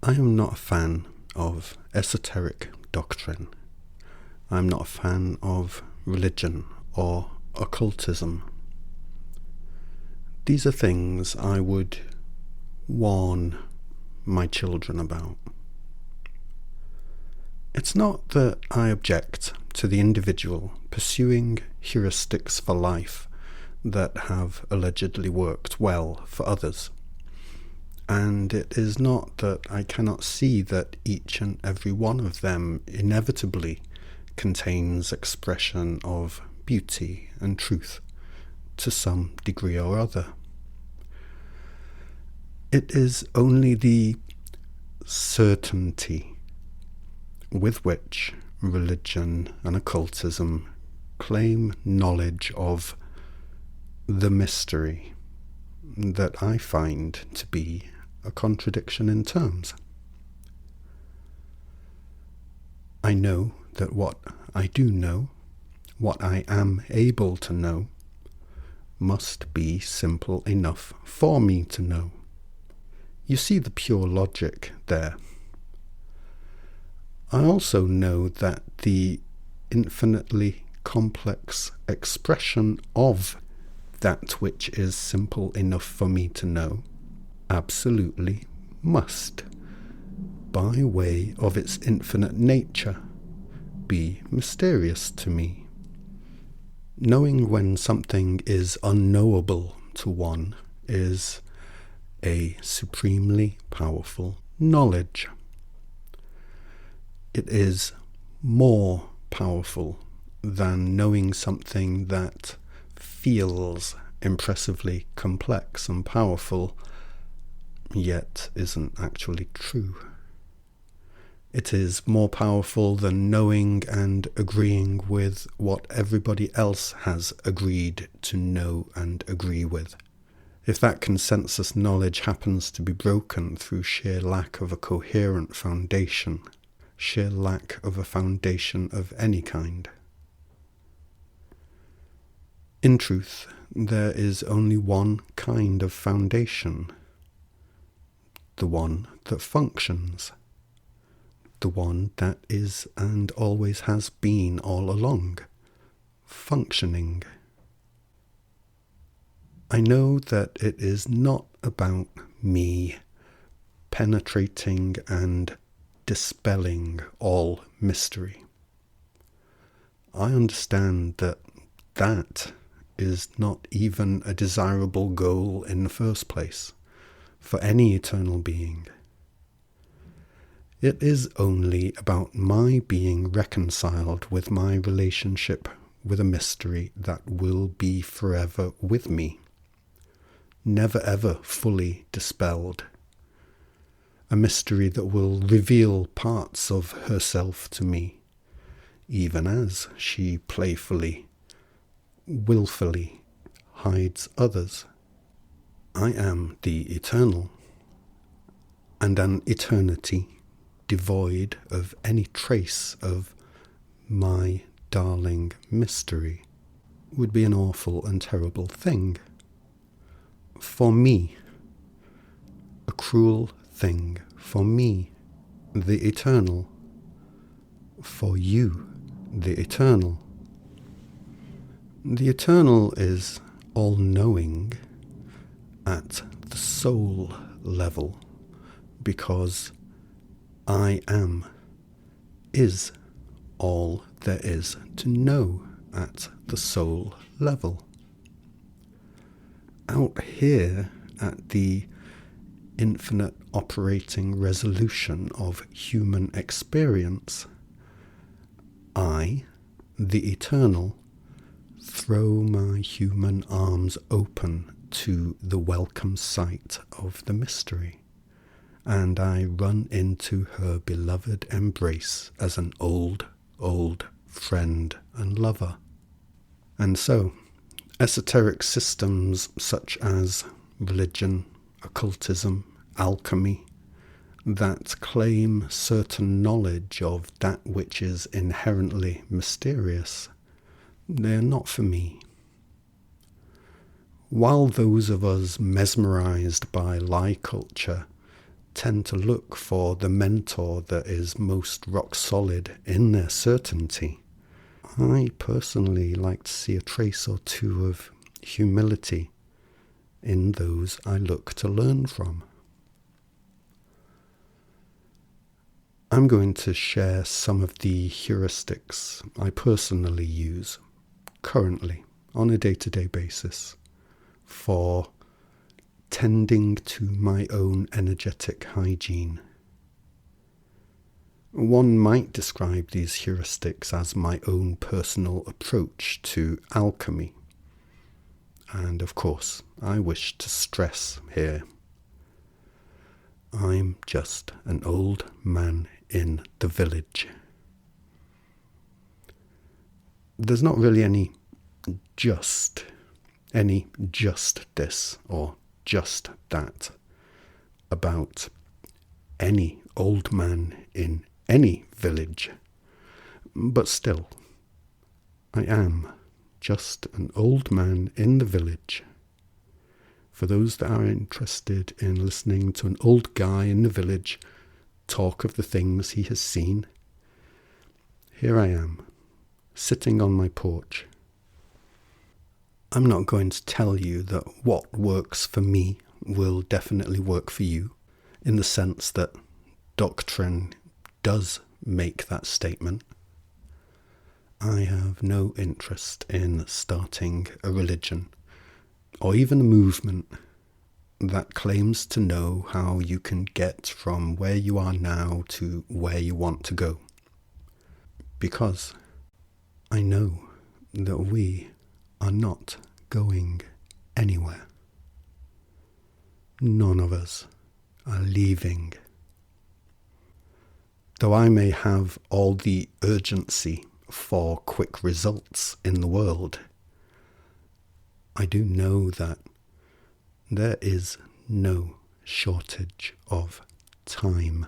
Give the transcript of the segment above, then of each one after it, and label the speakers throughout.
Speaker 1: I am not a fan of esoteric doctrine. I'm not a fan of religion or occultism. These are things I would warn my children about. It's not that I object to the individual pursuing heuristics for life that have allegedly worked well for others. And it is not that I cannot see that each and every one of them inevitably contains expression of beauty and truth to some degree or other. It is only the certainty with which religion and occultism claim knowledge of the mystery that I find to be a contradiction in terms. I know that what I do know, what I am able to know, must be simple enough for me to know. You see the pure logic there. I also know that the infinitely complex expression of that which is simple enough for me to know absolutely must, by way of its infinite nature, be mysterious to me. Knowing when something is unknowable to one is a supremely powerful knowledge. It is more powerful than knowing something that feels impressively complex and powerful, yet isn't actually true. It is more powerful than knowing and agreeing with what everybody else has agreed to know and agree with. If that consensus knowledge happens to be broken through sheer lack of a coherent foundation, sheer lack of a foundation of any kind. In truth, there is only one kind of foundation, the one that functions, the one that is and always has been all along, functioning. I know that it is not about me penetrating and dispelling all mystery. I understand that that is not even a desirable goal in the first place for any eternal being. It is only about my being reconciled with my relationship with a mystery that will be forever with me, never ever fully dispelled. A mystery that will reveal parts of herself to me, even as she playfully, willfully hides others. I am the eternal, and an eternity devoid of any trace of my darling mystery would be an awful and terrible thing. For me, a cruel thing. For me, the eternal. For you, the eternal. The eternal is all-knowing at the soul level, because I am is all there is to know at the soul level. Out here at the infinite operating resolution of human experience, I, the eternal, throw my human arms open to the welcome sight of the mystery, and I run into her beloved embrace as an old, old friend and lover. And so, esoteric systems such as religion, occultism, alchemy, that claim certain knowledge of that which is inherently mysterious, they're not for me. While those of us mesmerized by lie culture tend to look for the mentor that is most rock solid in their certainty. I personally like to see a trace or two of humility in those I look to learn from. I'm going to share some of the heuristics I personally use currently on a day-to-day basis for tending to my own energetic hygiene. One might describe these heuristics as my own personal approach to alchemy. And of course, I wish to stress here, I'm just an old man in the village. There's not really any just this or just that about any old man in any village. But still, I am just an old man in the village. For those that are interested in listening to an old guy in the village talk of the things he has seen, here I am, sitting on my porch. I'm not going to tell you that what works for me will definitely work for you, in the sense that doctrine does make that statement. I have no interest in starting a religion, or even a movement that claims to know how you can get from where you are now to where you want to go. Because I know that we are not going anywhere. None of us are leaving. Though I may have all the urgency for quick results in the world, I do know that there is no shortage of time.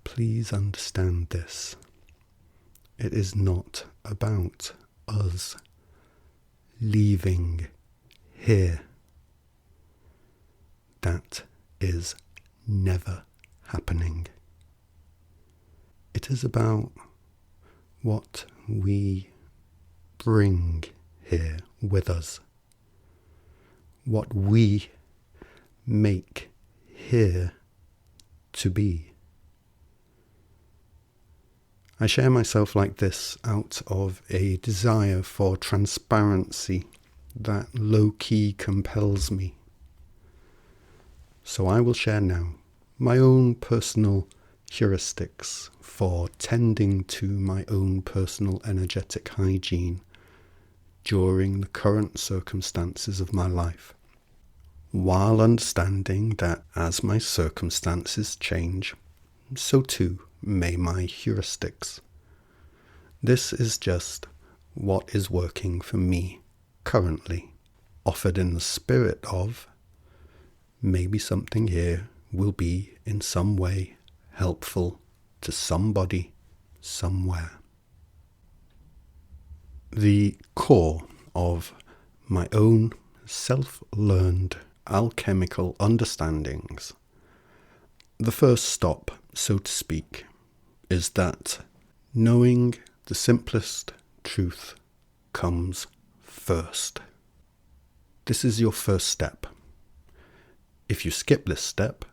Speaker 1: Please understand this. It is not about us leaving here. That is never happening. It is about what we bring here with us, what we make here to be. I share myself like this out of a desire for transparency that low-key compels me. So I will share now my own personal heuristics for tending to my own personal energetic hygiene during the current circumstances of my life, while understanding that as my circumstances change, so too may my heuristics. This is just what is working for me currently, offered in the spirit of maybe something here will be in some way helpful to somebody somewhere. The core of my own self-learned alchemical understandings, the first stop, so to speak, is that knowing the simplest truth comes first. This is your first step. If you skip this step,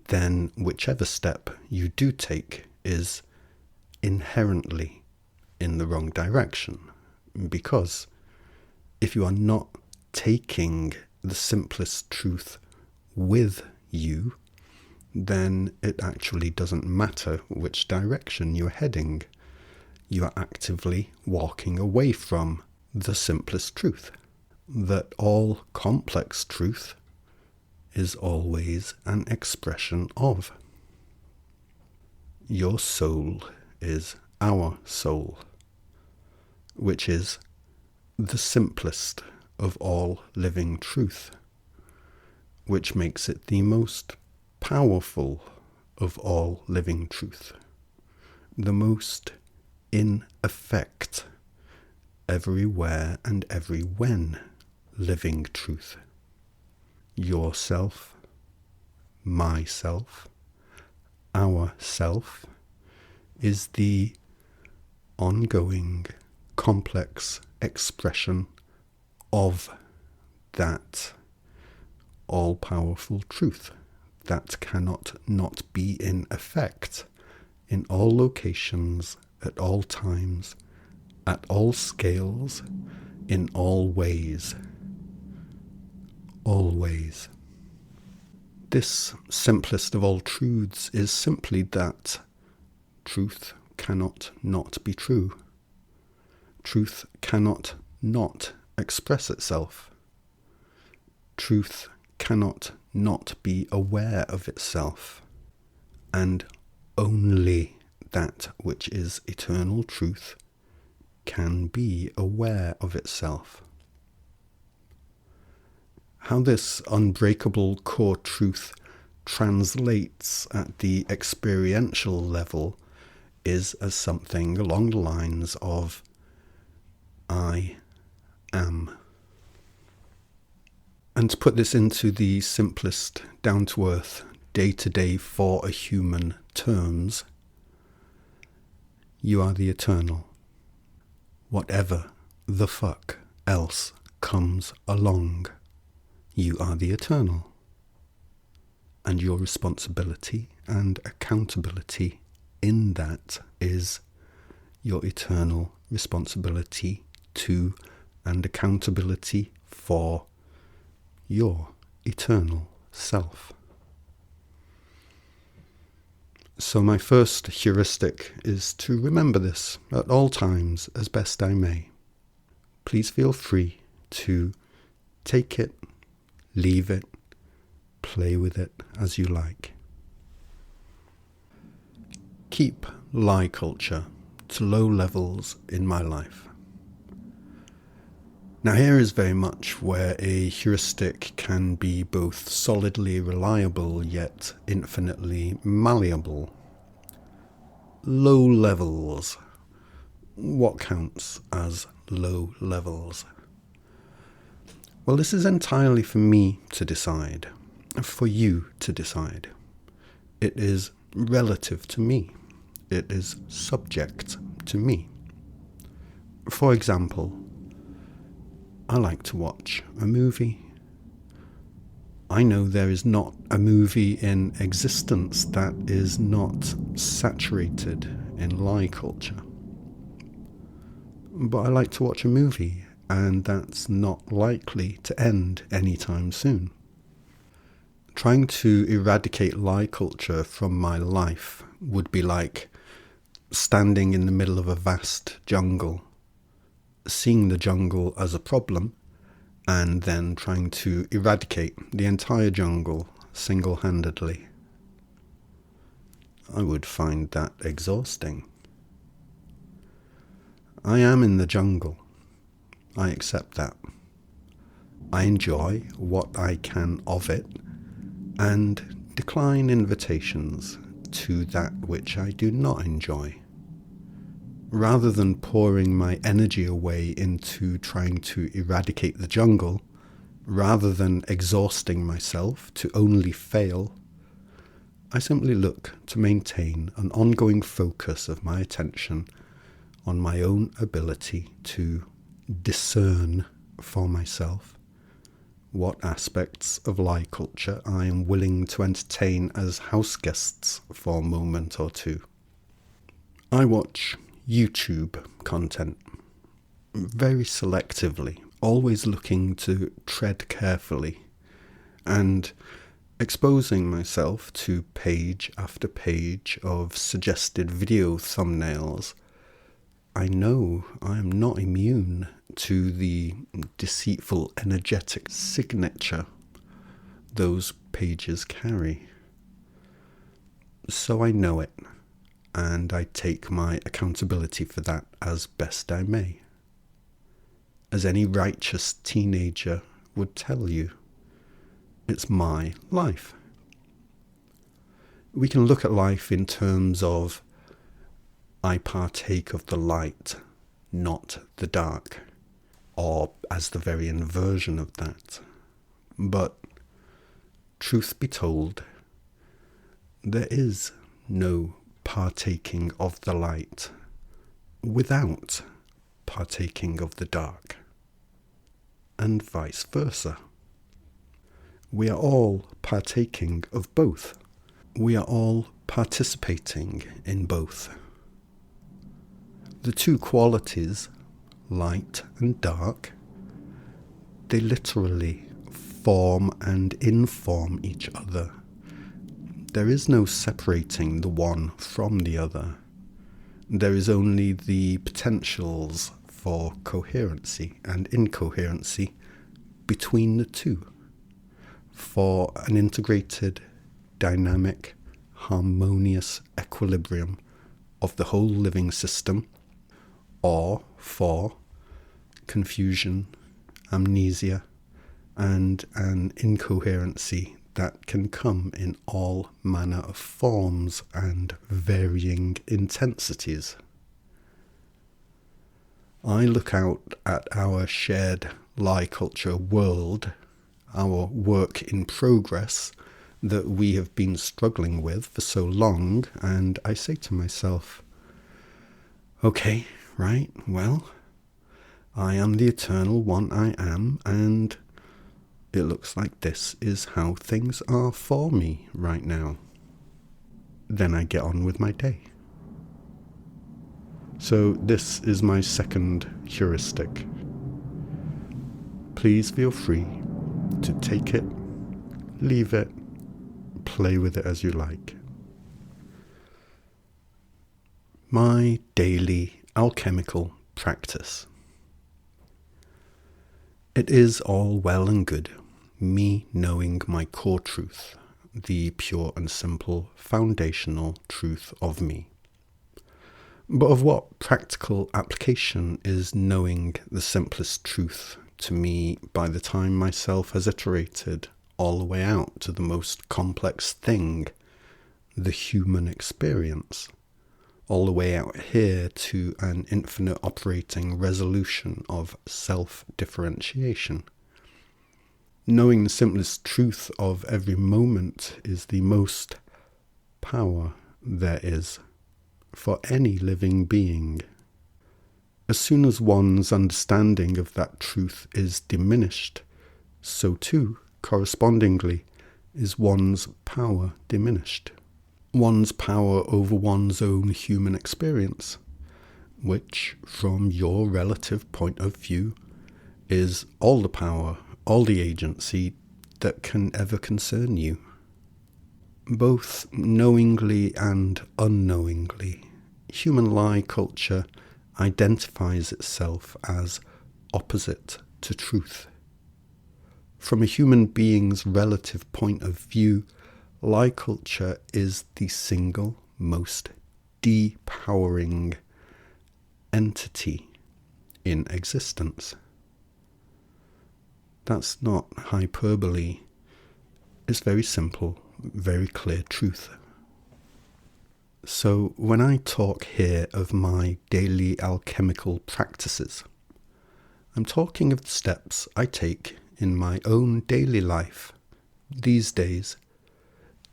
Speaker 1: then whichever step you do take is inherently in the wrong direction. Because if you are not taking the simplest truth with you, then it actually doesn't matter which direction you're heading. You are actively walking away from the simplest truth. That all complex truth is always an expression of. Your soul is our soul, which is the simplest of all living truth, which makes it the most powerful of all living truth, the most in effect, everywhere and every when living truth. Yourself myself, our self, is the ongoing, complex expression of that all-powerful truth that cannot not be in effect in all locations, at all times, at all scales, in all ways. Always. This simplest of all truths is simply that truth cannot not be true. Truth cannot not express itself. Truth cannot not be aware of itself. And only that which is eternal truth can be aware of itself. How this unbreakable core truth translates at the experiential level is as something along the lines of I am. And to put this into the simplest, down-to-earth, day-to-day for a human terms, you are the eternal. Whatever the fuck else comes along, you are the eternal. And your responsibility and accountability in that is your eternal responsibility to and accountability for your eternal self. So my first heuristic is to remember this at all times as best I may. Please feel free to take it, leave it, play with it as you like. Keep lie culture to low levels in my life. Now here is very much where a heuristic can be both solidly reliable yet infinitely malleable. Low levels. What counts as low levels? Well, this is entirely for me to decide, for you to decide. It is relative to me. It is subject to me. For example, I like to watch a movie. I know there is not a movie in existence that is not saturated in lie culture. But I like to watch a movie, and that's not likely to end anytime soon. Trying to eradicate lie culture from my life would be like standing in the middle of a vast jungle, seeing the jungle as a problem, and then trying to eradicate the entire jungle single-handedly. I would find that exhausting. I am in the jungle. I accept that. I enjoy what I can of it, and decline invitations to that which I do not enjoy. Rather than pouring my energy away into trying to eradicate the jungle, rather than exhausting myself to only fail, I simply look to maintain an ongoing focus of my attention on my own ability to discern for myself what aspects of lie culture I am willing to entertain as house guests for a moment or two. I watch YouTube content very selectively, always looking to tread carefully and exposing myself to page after page of suggested video thumbnails. I know I am not immune to the deceitful energetic signature those pages carry. So I know it, and I take my accountability for that as best I may. As any righteous teenager would tell you, it's my life. We can look at life in terms of I partake of the light, not the dark, or as the very inversion of that. But truth be told, There is no partaking of the light without partaking of the dark, and vice versa. We are all partaking of both. We are all participating in both. The two qualities, light and dark, they literally form and inform each other. There is no separating the one from the other. There is only the potentials for coherency and incoherency between the two, for an integrated, dynamic, harmonious equilibrium of the whole living system, or for confusion, amnesia, and an incoherency that can come in all manner of forms and varying intensities. I look out at our shared lie culture world, our work in progress that we have been struggling with for so long, and I say to myself, okay, right, well, I am the eternal one I am, and it looks like this is how things are for me right now. Then I get on with my day. So this is my second heuristic. Please feel free to take it, leave it, play with it as you like. My daily alchemical practice. It is all well and good, me knowing my core truth, the pure and simple foundational truth of me. But of what practical application is knowing the simplest truth to me by the time myself has iterated all the way out to the most complex thing, the human experience, all the way out here to an infinite operating resolution of self-differentiation? Knowing the simplest truth of every moment is the most power there is for any living being. As soon as one's understanding of that truth is diminished, so too, correspondingly, is one's power diminished. One's power over one's own human experience, which, from your relative point of view, is all the power, all the agency that can ever concern you. Both knowingly and unknowingly, human lie culture identifies itself as opposite to truth. From a human being's relative point of view, lie culture is the single most depowering entity in existence. That's not hyperbole. It's very simple, very clear truth. So when I talk here of my daily alchemical practices, I'm talking of the steps I take in my own daily life these days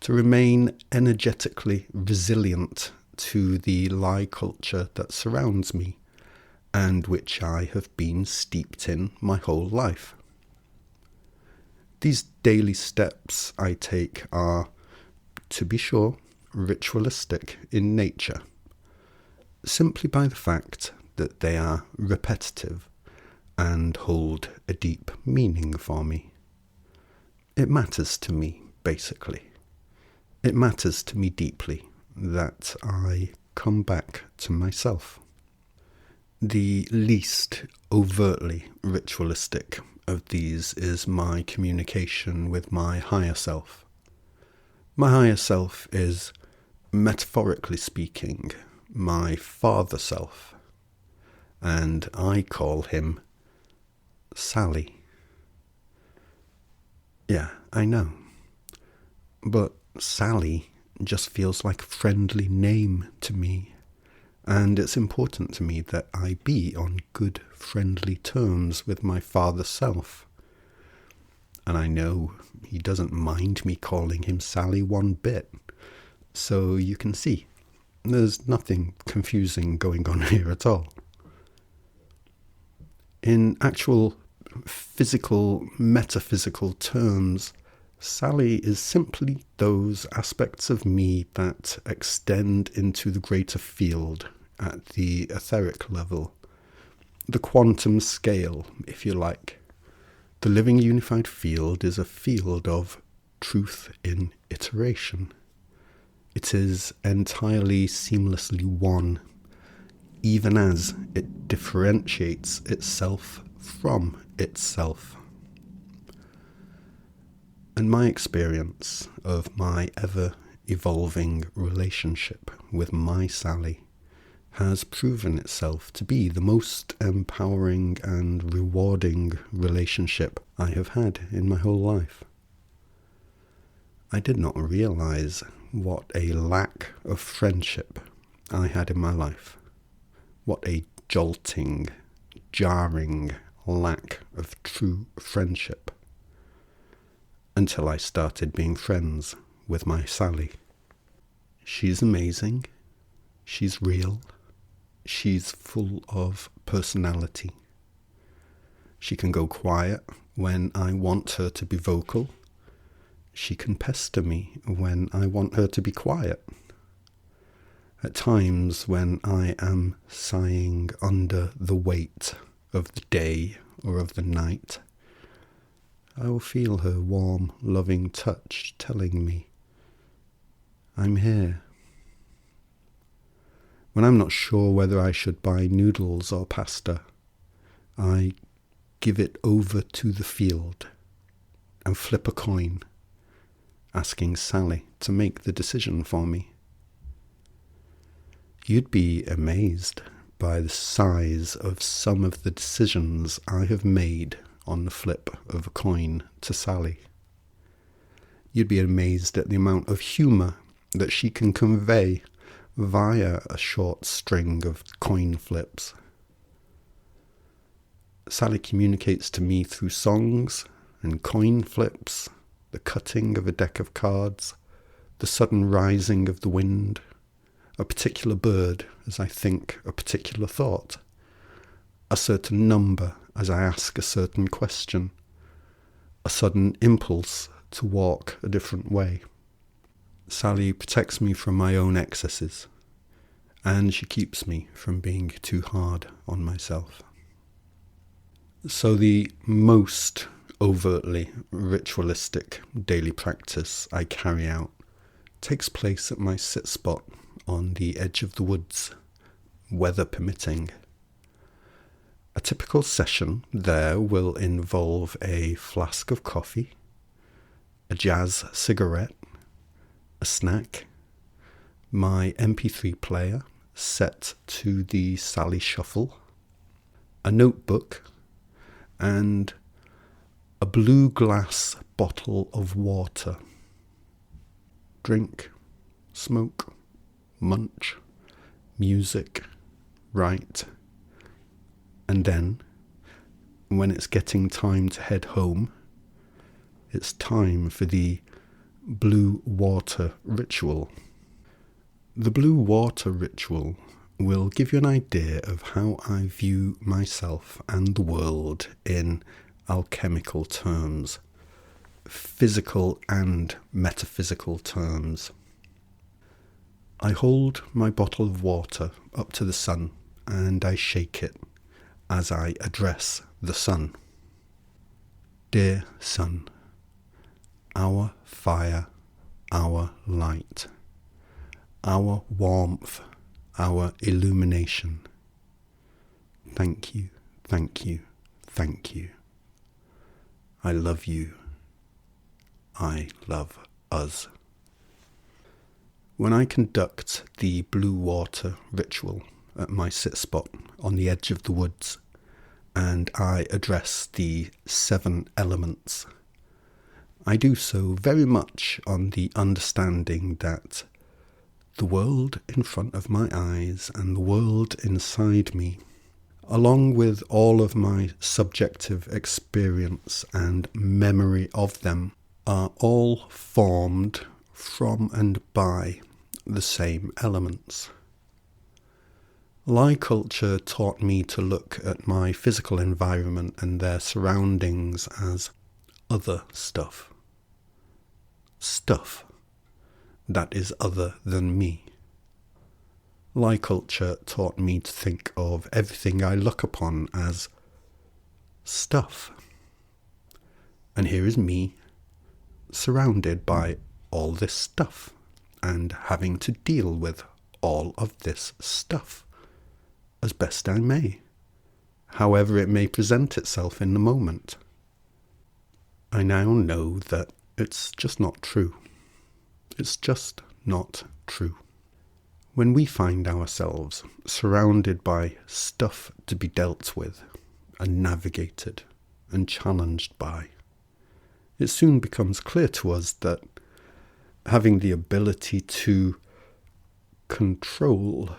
Speaker 1: to remain energetically resilient to the lie culture that surrounds me and which I have been steeped in my whole life. These daily steps I take are, to be sure, ritualistic in nature, simply by the fact that they are repetitive and hold a deep meaning for me. It matters to me, basically. It matters to me deeply that I come back to myself. The least overtly ritualistic of these is my communication with my higher self. My higher self is, metaphorically speaking, my father self, and I call him Sally. Yeah, I know. But Sally just feels like a friendly name to me, and it's important to me that I be on good, friendly terms with my father self. And I know he doesn't mind me calling him Sally one bit. So you can see, there's nothing confusing going on here at all. In actual physical, metaphysical terms, Sally is simply those aspects of me that extend into the greater field at the etheric level, the quantum scale, if you like. The living unified field is a field of truth in iteration. It is entirely seamlessly one, even as it differentiates itself from itself. And my experience of my ever-evolving relationship with my Sally has proven itself to be the most empowering and rewarding relationship I have had in my whole life. I did not realize what a lack of friendship I had in my life. What a jolting, jarring lack of true friendship. Until I started being friends with my Sally. She's amazing. She's real. She's full of personality. She can go quiet when I want her to be vocal. She can pester me when I want her to be quiet. At times when I am sighing under the weight of the day or of the night, I will feel her warm, loving touch telling me, I'm here. When I'm not sure whether I should buy noodles or pasta, I give it over to the field and flip a coin, asking Sally to make the decision for me. You'd be amazed by the size of some of the decisions I have made on the flip of a coin to Sally. You'd be amazed at the amount of humour that she can convey via a short string of coin flips. Sally communicates to me through songs and coin flips, the cutting of a deck of cards, the sudden rising of the wind, a particular bird as I think a particular thought, a certain number as I ask a certain question, a sudden impulse to walk a different way. Sally protects me from my own excesses, and she keeps me from being too hard on myself. So the most overtly ritualistic daily practice I carry out takes place at my sit spot on the edge of the woods, weather permitting. A typical session there will involve a flask of coffee, a jazz cigarette, a snack, my MP3 player set to the Sally Shuffle, a notebook, and a blue glass bottle of water. Drink, smoke, munch, music, write. And then, when it's getting time to head home, it's time for the blue water ritual. The blue water ritual will give you an idea of how I view myself and the world in alchemical terms, physical and metaphysical terms. I hold my bottle of water up to the sun and I shake it as I address the sun. Dear sun, our fire, our light, our warmth, our illumination. Thank you, thank you, thank you. I love you. I love us. When I conduct the blue water ritual at my sit spot on the edge of the woods, and I address the 7 elements, I do so very much on the understanding that the world in front of my eyes and the world inside me, along with all of my subjective experience and memory of them, are all formed from and by the same elements. Lie culture taught me to look at my physical environment and their surroundings as other stuff. Stuff that is other than me. Lie culture taught me to think of everything I look upon as stuff. And here is me, surrounded by all this stuff, and having to deal with all of this stuff as best I may, however it may present itself in the moment. I now know that it's just not true. It's just not true. When we find ourselves surrounded by stuff to be dealt with and navigated and challenged by, it soon becomes clear to us that having the ability to control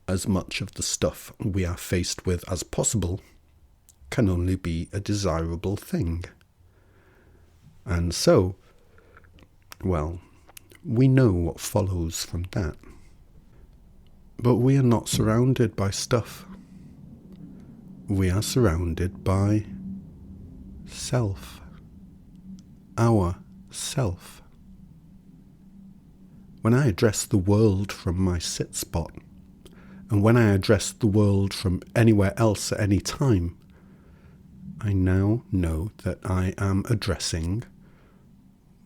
Speaker 1: as much of the stuff we are faced with as possible can only be a desirable thing. And so, well, we know what follows from that. But we are not surrounded by stuff. We are surrounded by self. Our self. When I address the world from my sit spot, and when I address the world from anywhere else at any time, I now know that I am addressing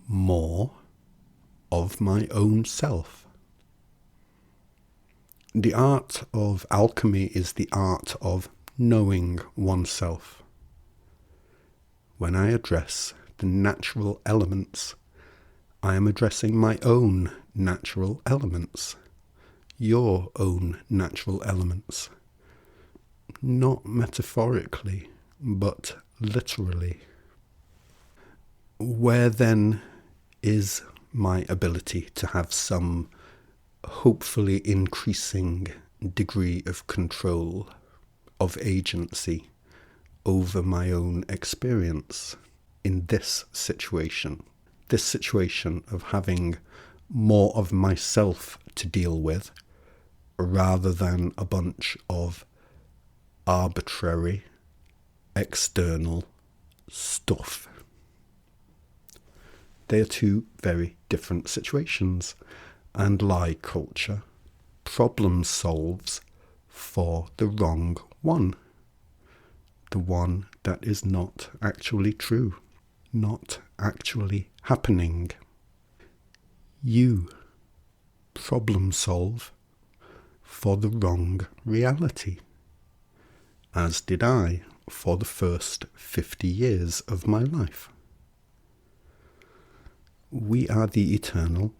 Speaker 1: more of my own self. The art of alchemy is the art of knowing oneself. When I address the natural elements, I am addressing my own natural elements. Your own natural elements. Not metaphorically, but literally. Where then is my ability to have some hopefully increasing degree of control, of agency over my own experience in this situation of having more of myself to deal with rather than a bunch of arbitrary external stuff. They are two very different situations, and lie culture problem solves for the wrong one. The one that is not actually true, not actually happening. You problem solve for the wrong reality, as did I for the first 50 years of my life. We are the eternal,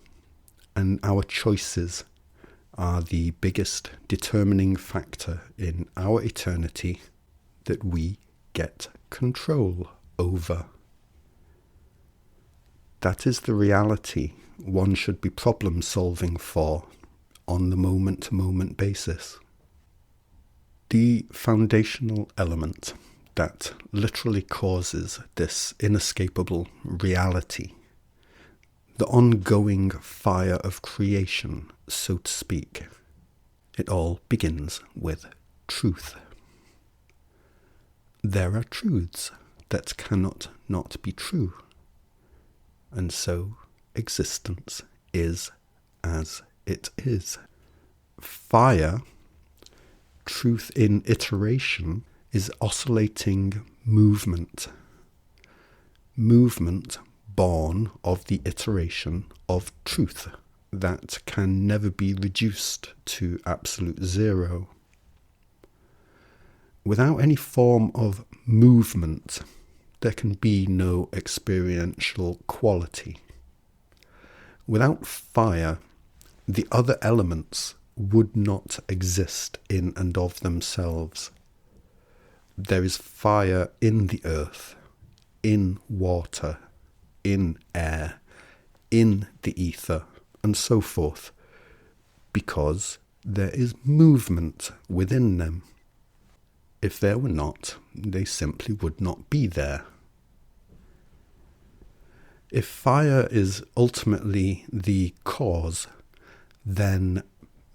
Speaker 1: and our choices are the biggest determining factor in our eternity that we get control over. That is the reality one should be problem solving for on the moment-to-moment basis. The foundational element that literally causes this inescapable reality, the ongoing fire of creation, so to speak, it all begins with truth. There are truths that cannot not be true, and so existence is as it is. Fire, truth in iteration, is oscillating movement. Movement born of the iteration of truth that can never be reduced to absolute zero. Without any form of movement, there can be no experiential quality. Without fire, the other elements would not exist in and of themselves. There is fire in the earth, in water, in air, in the ether, and so forth, because there is movement within them. If there were not, they simply would not be there. If fire is ultimately the cause, then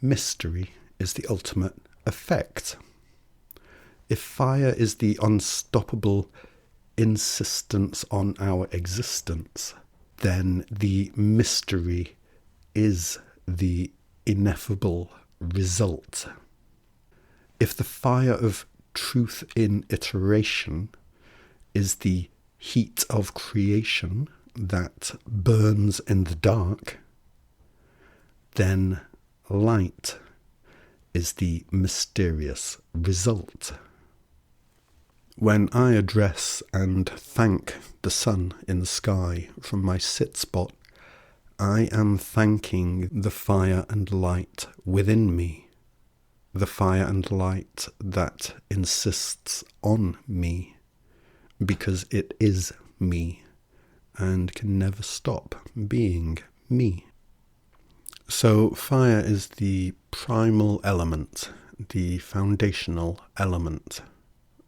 Speaker 1: mystery is the ultimate effect. If fire is the unstoppable insistence on our existence, then the mystery is the ineffable result. If the fire of truth in iteration is the heat of creation that burns in the dark, then light is the mysterious result. When I address and thank the sun in the sky from my sit spot, I am thanking the fire and light within me, the fire and light that insists on me, because it is me and can never stop being me. So fire is the primal element, the foundational element.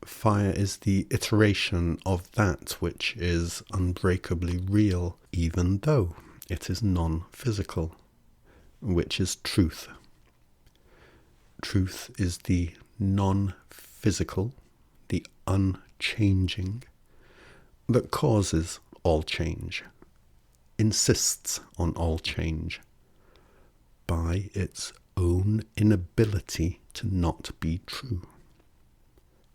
Speaker 1: Fire is the iteration of that which is unbreakably real, even though it is non-physical, which is truth. Truth is the non-physical, the unchanging, that causes all change, insists on all change, by its own inability to not be true.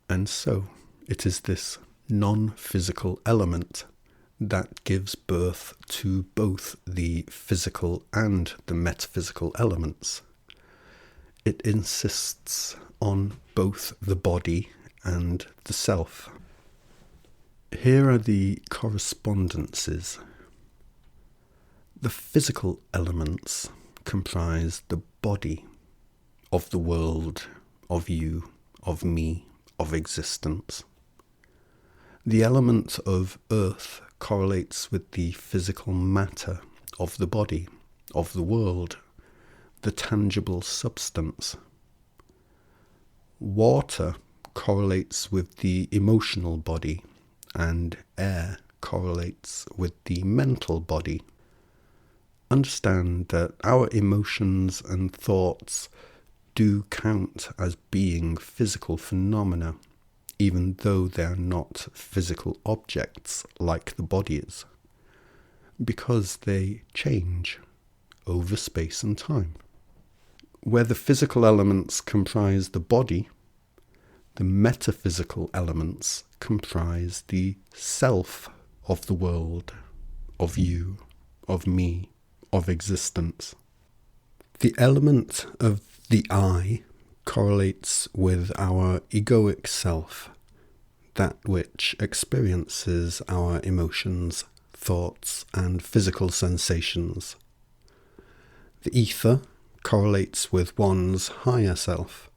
Speaker 1: And so it is this non-physical element that gives birth to both the physical and the metaphysical elements. It insists on both the body and the self. Here are the correspondences. The physical elements comprise the body of the world, of you, of me, of existence. The element of earth correlates with the physical matter of the body, of the world, the tangible substance. Water correlates with the emotional body, and air correlates with the mental body. Understand that our emotions and thoughts do count as being physical phenomena, even though they are not physical objects like the body is, because they change over space and time. Where the physical elements comprise the body, the metaphysical elements comprise the self of the world, of you, of me, of existence. The element of the I correlates with our egoic self, that which experiences our emotions, thoughts, and physical sensations. The ether correlates with one's higher self,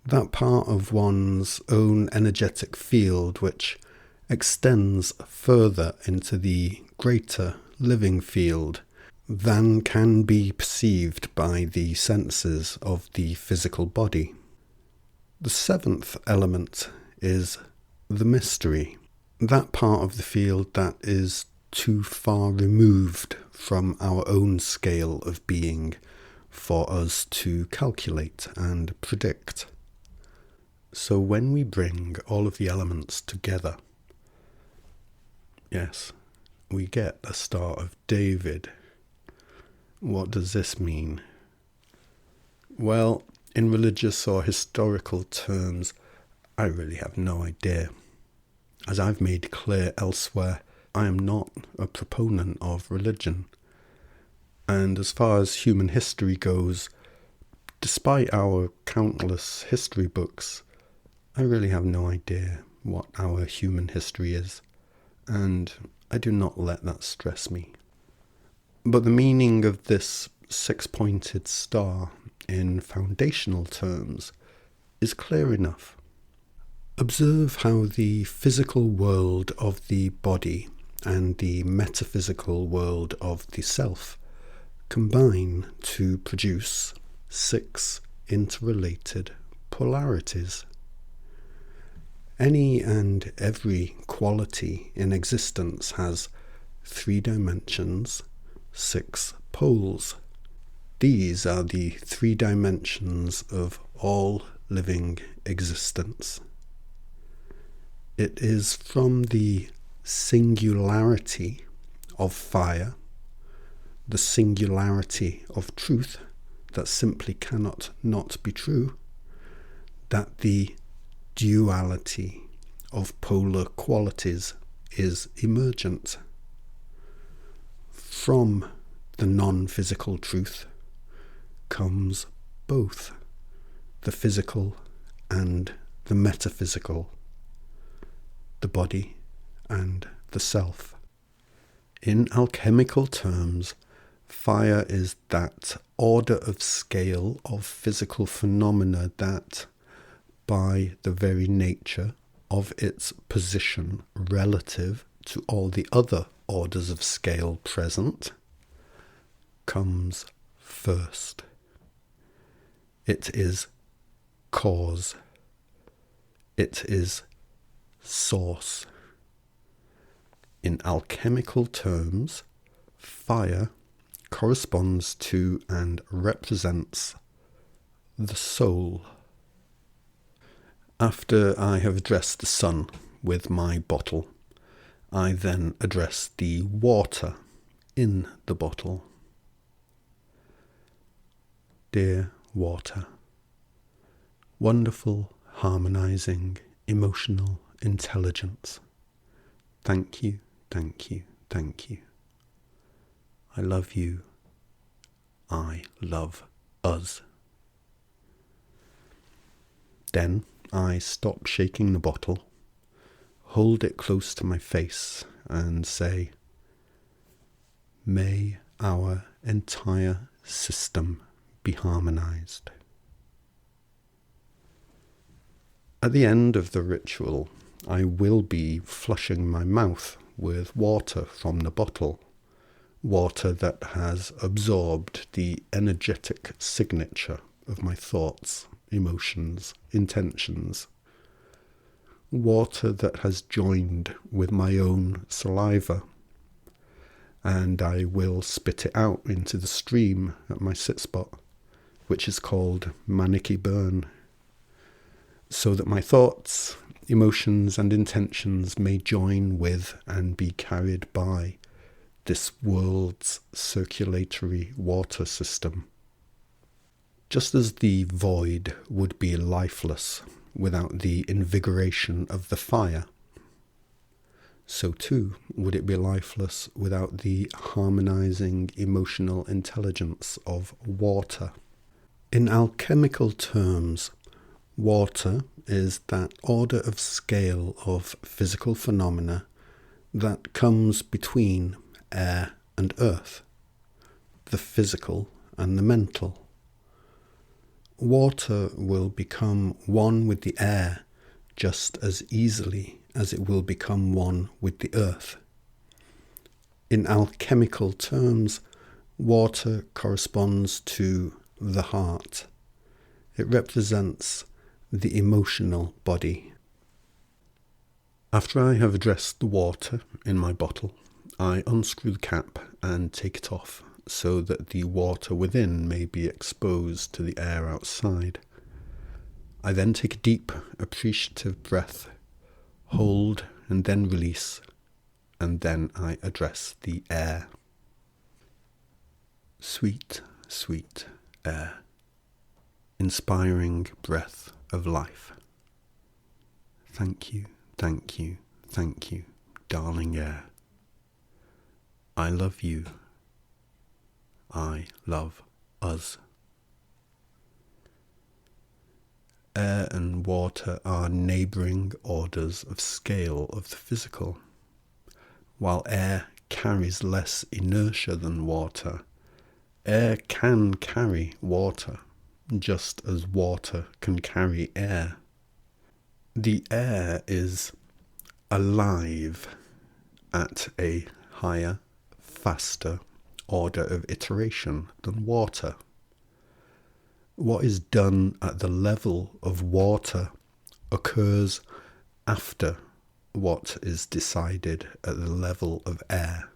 Speaker 1: that part of one's own energetic field which extends further into the greater living field than can be perceived by the senses of the physical body. The seventh element is the mystery, that part of the field that is too far removed from our own scale of being for us to calculate and predict. So when we bring all of the elements together, yes, we get a Star of David. What does this mean? Well, in religious or historical terms, I really have no idea. As I've made clear elsewhere, I am not a proponent of religion. And as far as human history goes, despite our countless history books, I really have no idea what our human history is, and I do not let that stress me. But the meaning of this six-pointed star in foundational terms is clear enough. Observe how the physical world of the body and the metaphysical world of the self combine to produce 6 interrelated polarities. Any and every quality in existence has 3 dimensions, 6 poles. These are the three dimensions of all living existence. It is from the singularity of fire, the singularity of truth that simply cannot not be true, that the duality of polar qualities is emergent. From the non-physical truth comes both the physical and the metaphysical, the body and the self. In alchemical terms, fire is that order of scale of physical phenomena that, by the very nature of its position relative to all the other orders of scale present, comes first. It is cause. It is source. In alchemical terms, fire corresponds to and represents the soul. After I have addressed the sun with my bottle, I then address the water in the bottle. Dear water, wonderful, harmonizing, emotional intelligence. Thank you, thank you, thank you. I love you. I love us. Then I stop shaking the bottle, hold it close to my face and say, may our entire system be harmonized. At the end of the ritual, I will be flushing my mouth with water from the bottle, water that has absorbed the energetic signature of my thoughts, emotions, intentions, water that has joined with my own saliva, and I will spit it out into the stream at my sit spot, which is called Maniki Burn, so that my thoughts, emotions and intentions may join with and be carried by this world's circulatory water system. Just as the void would be lifeless without the invigoration of the fire, so too would it be lifeless without the harmonizing emotional intelligence of water. In alchemical terms, water is that order of scale of physical phenomena that comes between air and earth, the physical and the mental. Water will become one with the air just as easily as it will become one with the earth. In alchemical terms, water corresponds to the heart. It represents the emotional body. After I have addressed the water in my bottle, I unscrew the cap and take it off so that the water within may be exposed to the air outside. I then take a deep, appreciative breath, hold and then release, and then I address the air. Sweet, sweet air, inspiring breath of life. Thank you, thank you, thank you, darling air. I love you. I love us. Air and water are neighbouring orders of scale of the physical. While air carries less inertia than water, air can carry water, just as water can carry air. The air is alive at a higher, faster order of iteration than water. What is done at the level of water occurs after what is decided at the level of air,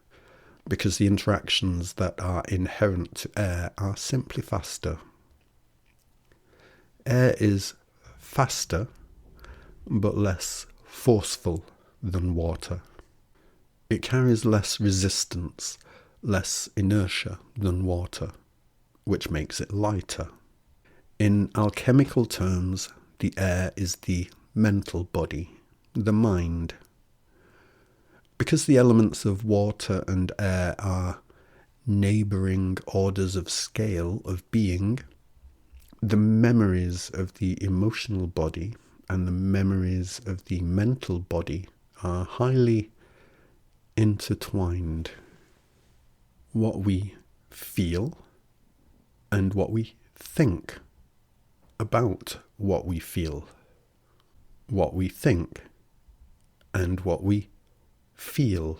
Speaker 1: because the interactions that are inherent to air are simply faster. Air is faster, but less forceful than water. It carries less resistance, less inertia than water, which makes it lighter. In alchemical terms, the air is the mental body, the mind. Because the elements of water and air are neighbouring orders of scale of being, the memories of the emotional body and the memories of the mental body are highly intertwined. What we feel and what we think about what we feel, what we think and what we feel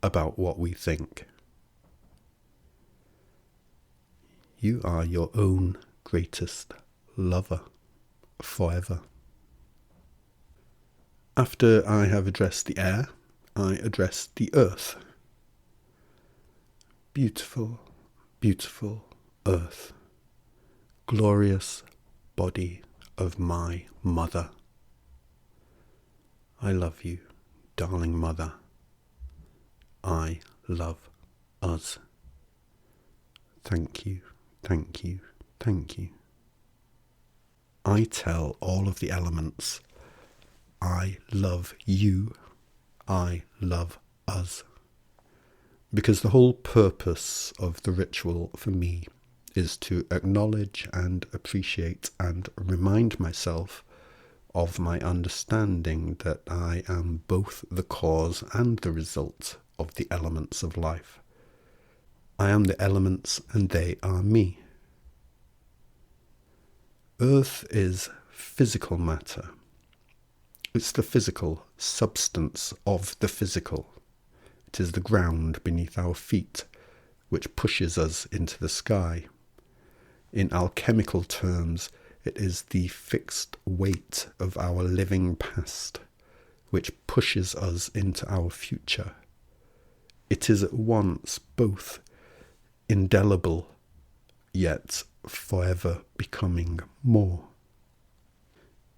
Speaker 1: about what we think. You are your own greatest lover forever. After I have addressed the air, I address the earth. Beautiful, beautiful earth. Glorious body of my mother. I love you, darling mother. I love us. Thank you, thank you, thank you. I tell all of the elements, I love you, I love us. Because the whole purpose of the ritual for me is to acknowledge and appreciate and remind myself of my understanding that I am both the cause and the result of the elements of life. I am the elements and they are me. Earth is physical matter. It's the physical substance of the physical. It is the ground beneath our feet, which pushes us into the sky. In alchemical terms, it is the fixed weight of our living past, which pushes us into our future. It is at once both indelible, yet forever becoming more.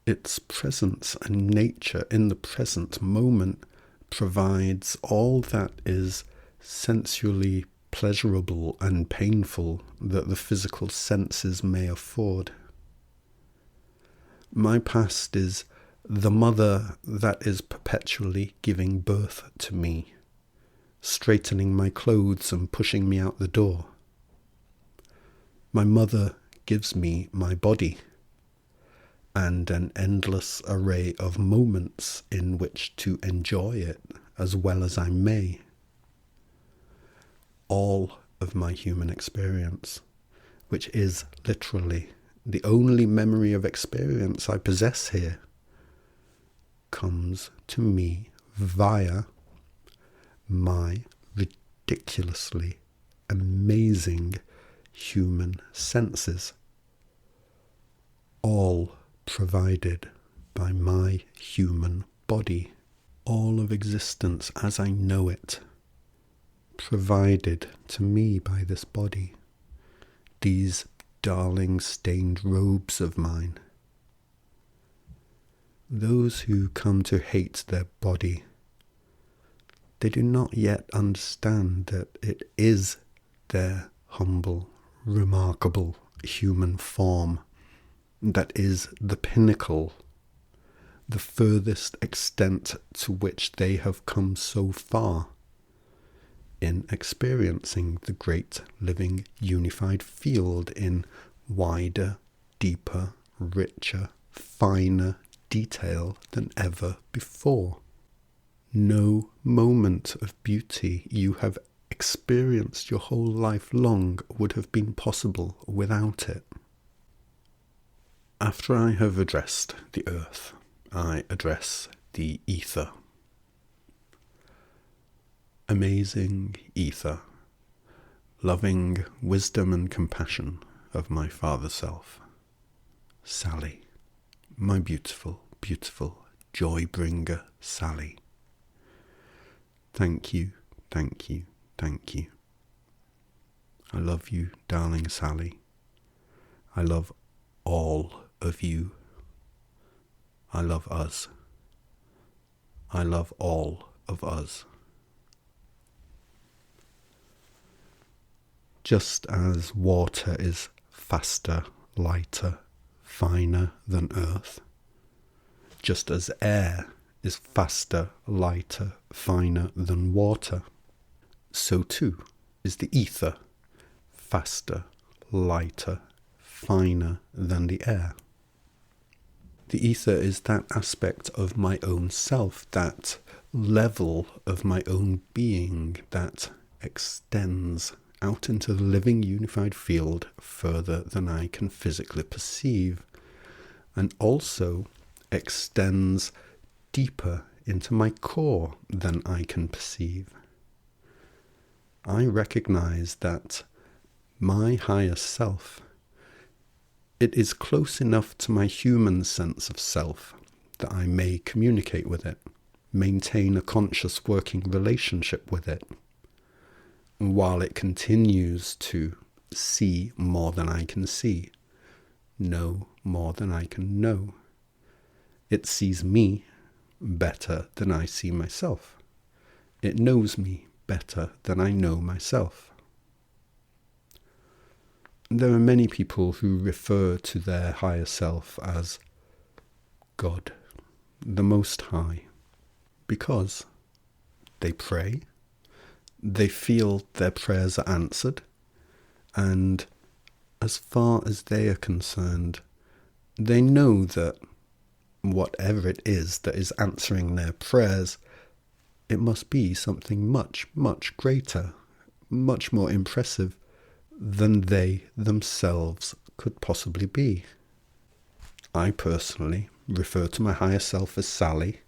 Speaker 1: Its presence and nature in the present moment provides all that is sensually pleasurable and painful that the physical senses may afford. My past is the mother that is perpetually giving birth to me, straightening my clothes and pushing me out the door. My mother gives me my body and an endless array of moments in which to enjoy it as well as I may. All of my human experience, which is literally the only memory of experience I possess here, comes to me via my ridiculously amazing human senses, all provided by my human body, all of existence as I know it, provided to me by this body, these darling stained robes of mine. Those who come to hate their body, they do not yet understand that it is their humble, remarkable human form that is the pinnacle, the furthest extent to which they have come so far in experiencing the great living unified field in wider, deeper, richer, finer detail than ever before. No moment of beauty you have experienced your whole life long would have been possible without it. After I have addressed the earth, I address the ether. Amazing ether, loving wisdom and compassion of my father self. Sally, my beautiful, beautiful joy bringer Sally. Thank you, thank you, thank you. I love you, darling Sally. I love all of you. I love us. I love all of us. Just as water is faster, lighter, finer than earth, just as air is faster, lighter, finer than water, so too is the ether, faster, lighter, finer than the air. The ether is that aspect of my own self, that level of my own being that extends out into the living unified field further than I can physically perceive, and also extends deeper into my core than I can perceive. I recognize that my higher self, it is close enough to my human sense of self that I may communicate with it, maintain a conscious working relationship with it, while it continues to see more than I can see, know more than I can know. It sees me better than I see myself. It knows me better than I know myself. There are many people who refer to their higher self as God, the Most High, because they pray, they feel their prayers are answered, and as far as they are concerned, they know that whatever it is that is answering their prayers, it must be something much, much greater, much more impressive than they themselves could possibly be. I personally refer to my higher self as Sally,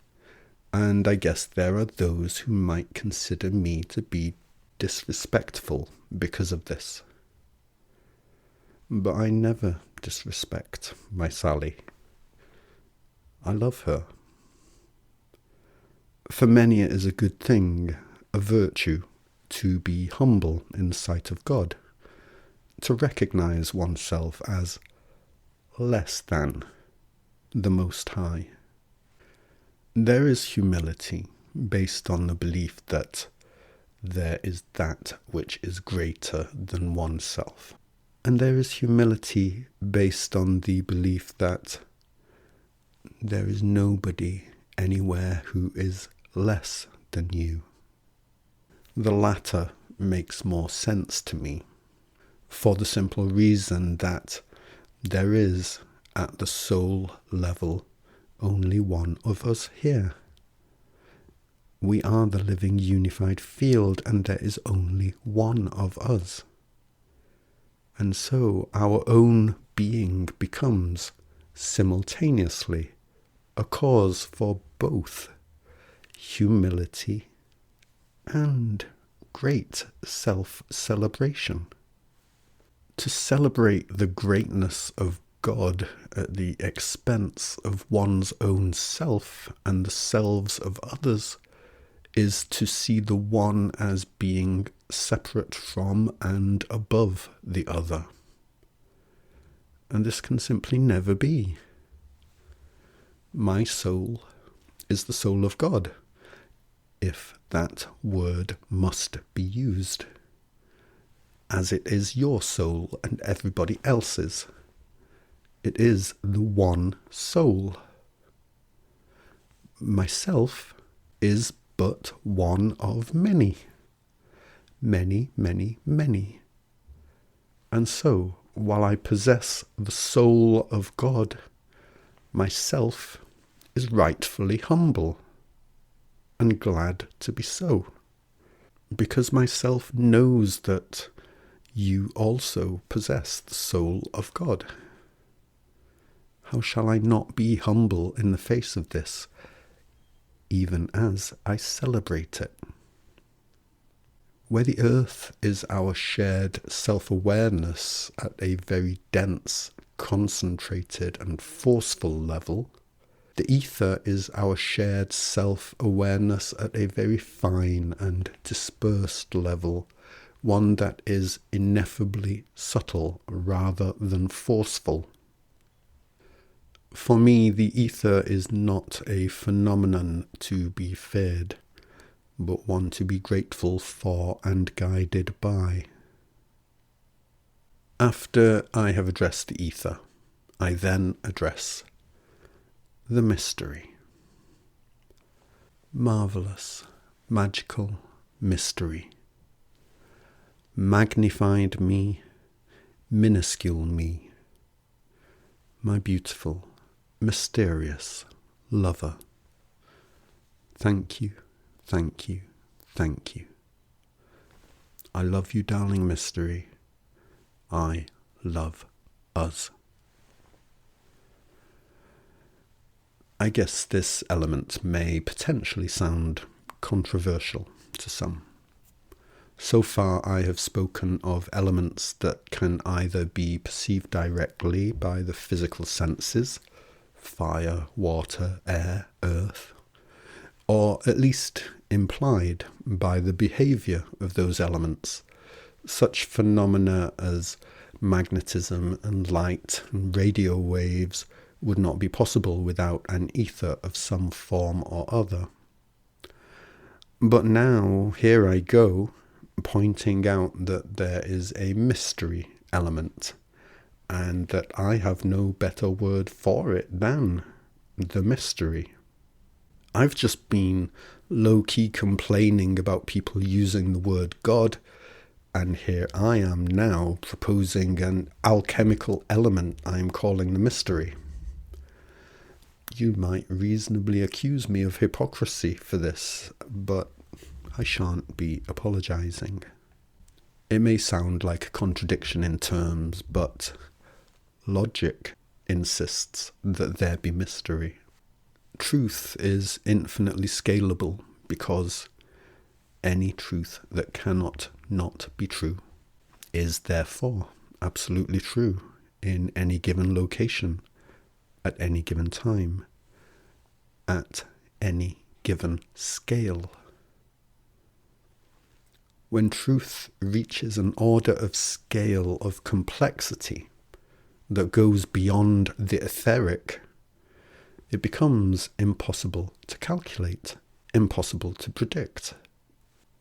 Speaker 1: and I guess there are those who might consider me to be disrespectful because of this. But I never disrespect my Sally. I love her. For many it is a good thing, a virtue, to be humble in the sight of God, to recognize oneself as less than the Most High. There is humility based on the belief that there is that which is greater than oneself. And there is humility based on the belief that there is nobody anywhere who is less than you. The latter makes more sense to me, for the simple reason that there is, at the soul level, only one of us here. We are the living unified field, and there is only one of us. And so our own being becomes simultaneously a cause for both humility and great self-celebration. To celebrate the greatness of God at the expense of one's own self and the selves of others is to see the one as being separate from and above the other. And this can simply never be. My soul is the soul of God, if that word must be used, as it is your soul and everybody else's. It is the one soul. Myself is but one of many. Many, many, many. And so, while I possess the soul of God, myself is rightfully humble and glad to be so, because myself knows that you also possess the soul of God. How shall I not be humble in the face of this, even as I celebrate it? Where the earth is our shared self-awareness at a very dense, concentrated and forceful level, The ether is our shared self-awareness at a very fine and dispersed level, one that is ineffably subtle rather than forceful. For me, the ether is not a phenomenon to be feared, but one to be grateful for and guided by. After I have addressed the ether, I then address the mystery. Marvelous, magical mystery. Magnified me, minuscule me, my beautiful, mysterious lover. Thank you, thank you, thank you. I love you, darling mystery. I love us. I guess this element may potentially sound controversial to some. So far I have spoken of elements that can either be perceived directly by the physical senses, fire, water, air, earth, or at least implied by the behaviour of those elements. Such phenomena as magnetism and light and radio waves would not be possible without an ether of some form or other. But now, here I go, pointing out that there is a mystery element, and that I have no better word for it than the mystery. I've just been low-key complaining about people using the word God, and here I am now proposing an alchemical element I'm calling the mystery. You might reasonably accuse me of hypocrisy for this, but I shan't be apologising. It may sound like a contradiction in terms, but logic insists that there be mystery. Truth is infinitely scalable because any truth that cannot not be true is therefore absolutely true in any given location, at any given time, at any given scale. When truth reaches an order of scale of complexity that goes beyond the etheric, it becomes impossible to calculate, impossible to predict.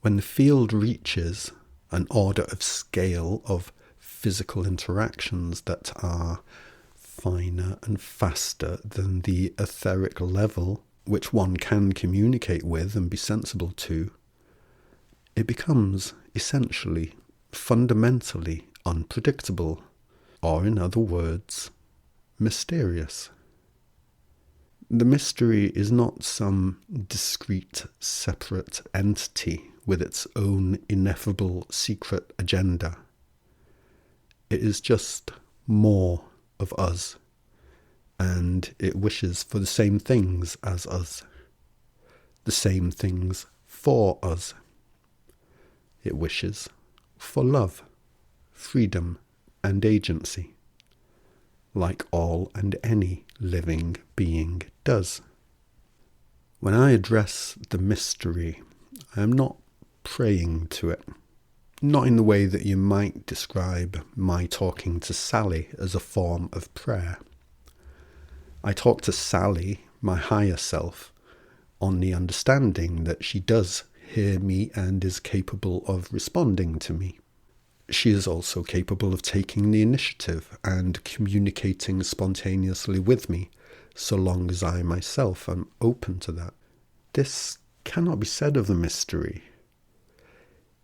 Speaker 1: When the field reaches an order of scale of physical interactions that are finer and faster than the etheric level, which one can communicate with and be sensible to, it becomes essentially, fundamentally unpredictable, or in other words, mysterious. The mystery is not some discrete, separate entity with its own ineffable secret agenda. It is just more of us, and it wishes for the same things as us, the same things for us. It wishes for love, freedom, and agency, like all and any living being does. When I address the mystery, I am not praying to it, not in the way that you might describe my talking to Sally as a form of prayer. I talk to Sally, my higher self, on the understanding that she does hear me and is capable of responding to me. She is also capable of taking the initiative and communicating spontaneously with me, so long as I myself am open to that. This cannot be said of the mystery.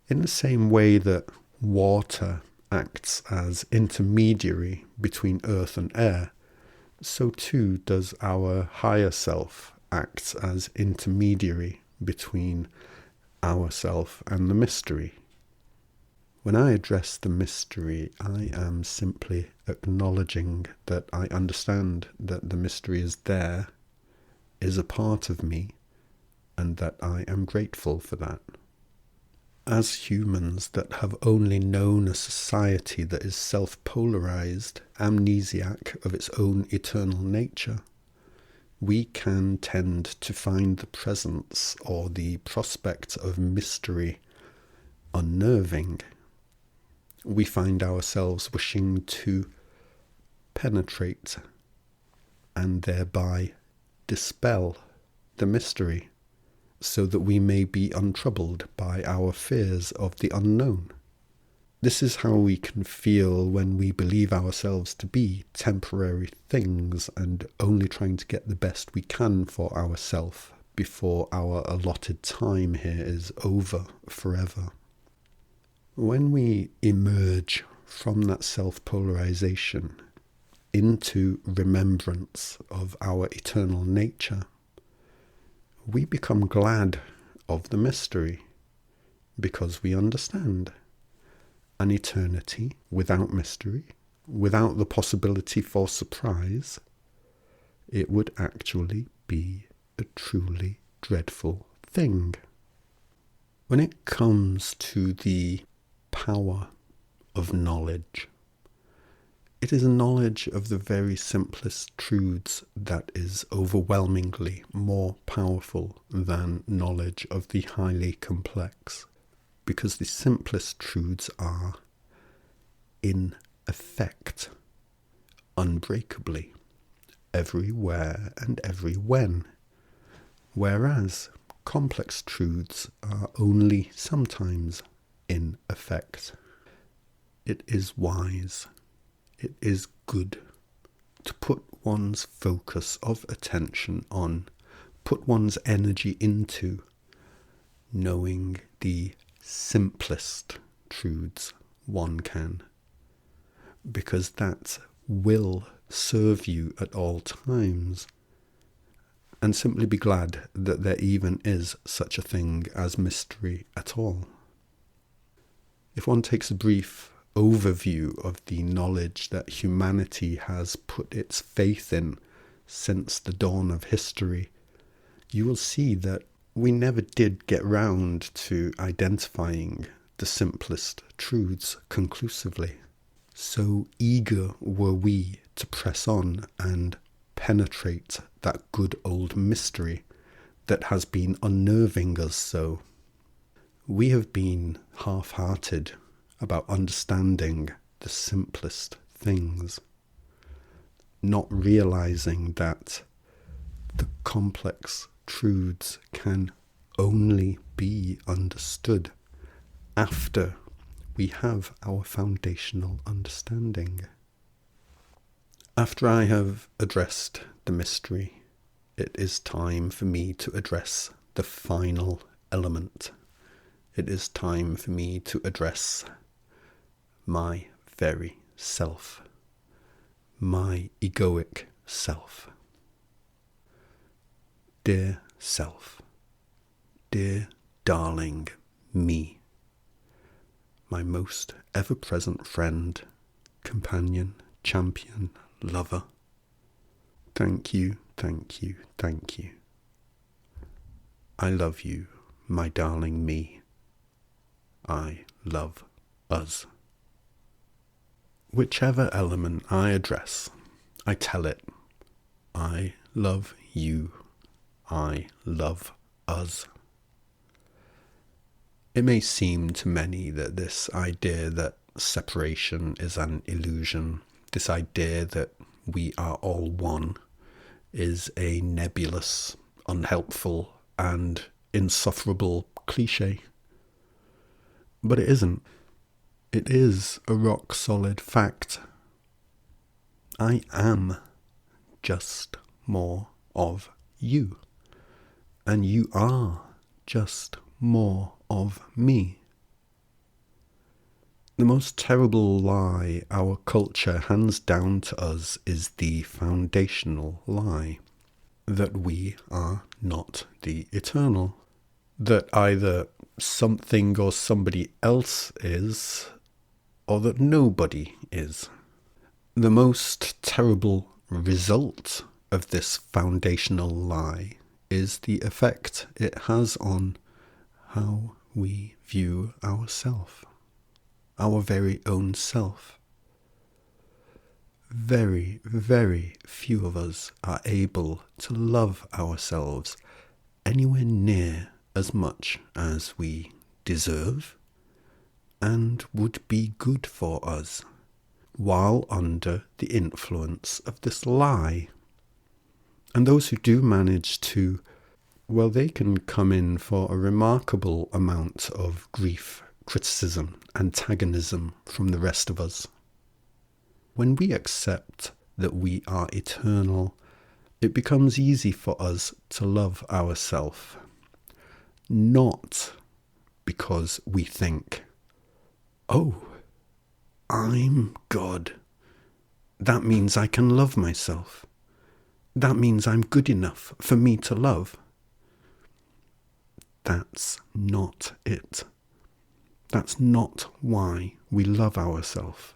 Speaker 1: In the same way that water acts as intermediary between earth and air, so too does our higher self act as intermediary between ourself and the mystery. When I address the mystery, I am simply acknowledging that I understand that the mystery is there, is a part of me, and that I am grateful for that. As humans that have only known a society that is self-polarized, amnesiac of its own eternal nature, we can tend to find the presence or the prospect of mystery unnerving. We find ourselves wishing to penetrate and thereby dispel the mystery so that we may be untroubled by our fears of the unknown. This is how we can feel when we believe ourselves to be temporary things and only trying to get the best we can for ourselves before our allotted time here is over forever. When we emerge from that self-polarization into remembrance of our eternal nature, we become glad of the mystery because we understand. An eternity without mystery, without the possibility for surprise, it would actually be a truly dreadful thing. When it comes to the power of knowledge, it is a knowledge of the very simplest truths that is overwhelmingly more powerful than knowledge of the highly complex. Because the simplest truths are, in effect, unbreakably, everywhere and every when, whereas complex truths are only sometimes in effect. It is wise, it is good to put one's focus of attention on, put one's energy into knowing the simplest truths one can, because that will serve you at all times, and simply be glad that there even is such a thing as mystery at all. If one takes a brief overview of the knowledge that humanity has put its faith in since the dawn of history, you will see that we never did get round to identifying the simplest truths conclusively. So eager were we to press on and penetrate that good old mystery that has been unnerving us so. We have been half-hearted about understanding the simplest things, not realizing that the complex truths can only be understood after we have our foundational understanding. After I have addressed the mystery, it is time for me to address the final element. It is time for me to address my very self, my egoic self. Dear self, dear darling me, my most ever-present friend, companion, champion, lover, thank you, thank you, thank you. I love you, my darling me. I love us. Whichever element I address, I tell it, I love you. I love us. It may seem to many that this idea that separation is an illusion, this idea that we are all one, is a nebulous, unhelpful, and insufferable cliche. But it isn't. It is a rock-solid fact. I am just more of you. And you are just more of me. The most terrible lie our culture hands down to us is the foundational lie that we are not the eternal, that either something or somebody else is, or that nobody is. The most terrible result of this foundational lie is the effect it has on how we view ourself, our very own self. very, very few of us are able to love ourselves anywhere near as much as we deserve and would be good for us, while under the influence of this lie. And those who do manage to, well, they can come in for a remarkable amount of grief, criticism, antagonism from the rest of us. When we accept that we are eternal, it becomes easy for us to love ourselves, not because we think, oh, I'm God. That means I can love myself. That means I'm good enough for me to love. That's not it. That's not why we love ourselves.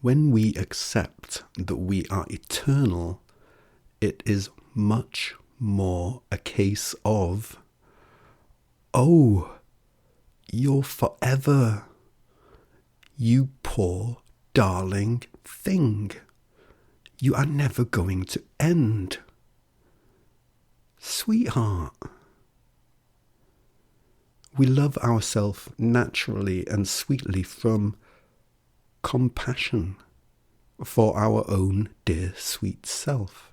Speaker 1: When we accept that we are eternal, it is much more a case of, oh, you're forever, you poor darling thing. You are never going to end. Sweetheart. We love ourselves naturally and sweetly from compassion for our own dear sweet self.